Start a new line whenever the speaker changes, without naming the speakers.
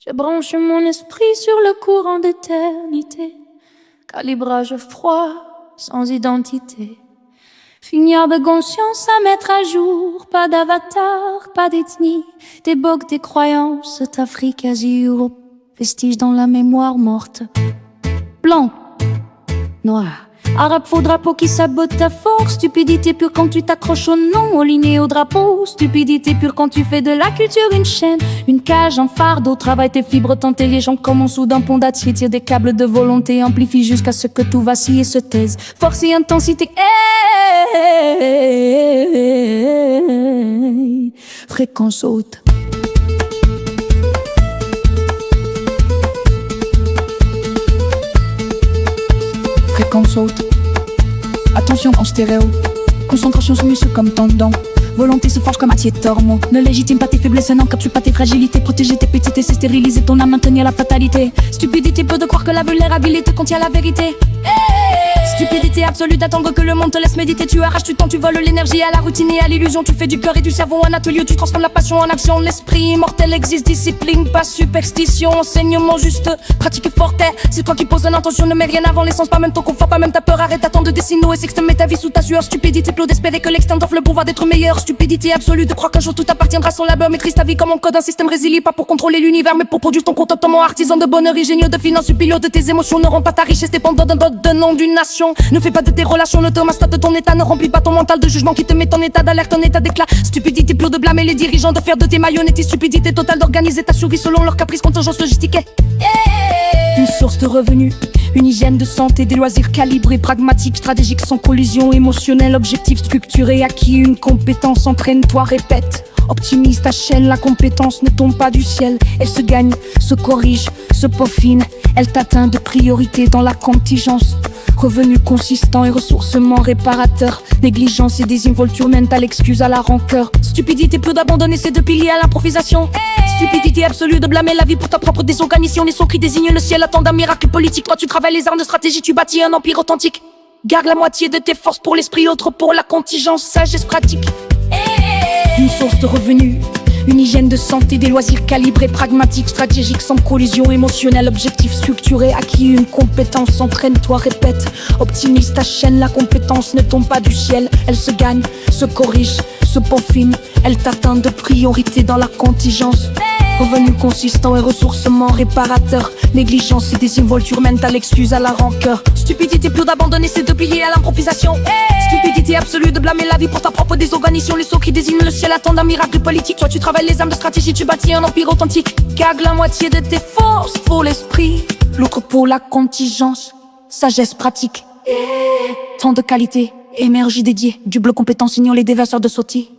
Je branche mon esprit sur le courant d'éternité. Calibrage froid, sans identité. Fignard de conscience à mettre à jour. Pas d'avatar, pas d'ethnie. Des bogues, des croyances, t'Afrique, Asie, Europe. Vestiges dans la mémoire morte. Blanc, noir. Arabe faux drapeau qui sabote ta force. Stupidité pure quand tu t'accroches au nom, au ligné au drapeau. Stupidité pure quand tu fais de la culture une chaîne, une cage, un fardeau. Travaille tes fibres, tenter les gens comme en sous d'un pont d'acier. Tire des câbles de volonté, amplifie jusqu'à ce que tout vacille et se taise. Force et intensité, fréquence haute. Fréquence haute. Attention en stéréo. Concentration sur muscle comme tendon. Volonté se forge comme acier tormo. Ne légitime pas tes faiblesses, n'encapsule pas tes fragilités. Protéger tes petites, c'est stériliser ton âme, maintenir la fatalité. Stupidité peu de croire que la vulnérabilité contient la vérité. Stupidité absolue d'attendre que le monde te laisse méditer. Tu arraches, tu tends, tu voles l'énergie à la routine et à l'illusion. Tu fais du cœur et du cerveau un atelier. Tu transformes la passion en action. L'esprit immortel existe, discipline, pas superstition. Enseignement juste, pratique forte. C'est toi qui poses l'intention, ne mets rien avant l'essence. Pas même ton confort, pas même ta peur. Arrête d'attendre de dessiner et s'exprimer ta vie sous ta sueur. Stupidité, clos d'espérer que l'externe offre le pouvoir d'être meilleur. Stupidité absolue de croire qu'un jour tout appartiendra sans labeur. Maîtrise ta vie comme un code, un système résilient. Pas pour contrôler l'univers mais pour produire ton contentement. Artisan de bonheur, ingénieux de finance, pilote de tes émotions. Ne rends pas ta richesse dépendant d'un nom d'une nation. Ne fais pas de tes relations, ne thermostat de ton état. Ne remplis pas ton mental de jugement qui te met en état d'alerte, en état d'éclat. Stupidité pure de blâmer les dirigeants, de faire de tes marionnettes. Stupidité totale d'organiser ta survie selon leurs caprices, contingence logistique. Une source de revenus, une hygiène de santé, des loisirs calibrés, pragmatiques, stratégiques, sans collision émotionnelle, objectif structuré, acquis, une compétence, entraîne-toi, répète. Optimiste, ta chaîne, la compétence ne tombe pas du ciel. Elle se gagne, se corrige, se peaufine. Elle t'atteint de priorité dans la contingence. Revenu consistant et ressourcement réparateur. Négligence et désinvolture mentale, excuse à la rancœur. Stupidité peu d'abandonner ces deux piliers à l'improvisation. Stupidité absolue de blâmer la vie pour ta propre désorganisation. Les sons qui désignent le ciel attendent un miracle politique. Toi tu travailles les armes de stratégie, tu bâtis un empire authentique. Garde la moitié de tes forces pour l'esprit, autre pour la contingence, sagesse pratique. Une source de revenus, une hygiène de santé, des loisirs calibrés, pragmatiques, stratégiques, sans collision émotionnelle, objectif structuré, acquis, une compétence, entraîne-toi, répète. Optimiste, ta chaîne, la compétence ne tombe pas du ciel. Elle se gagne, se corrige, se peaufine. Elle t'atteint de priorité dans la contingence. Revenu consistant et ressourcement réparateur. Négligence et désinvolture mentale, excuse à la rancœur. Stupidité pure d'abandonner ces deux piliers à l'improvisation. Stupidité absolue de blâmer la vie pour ta propre désorganisation. Les sauts qui désignent le ciel attendent un miracle politique. Toi tu travailles les armes de stratégie, tu bâtis un empire authentique. Garde la moitié de tes forces pour l'esprit, l'autre pour la contingence, sagesse pratique. Temps de qualité, énergie dédiée, double compétence, ignorer les déverseurs de sautis.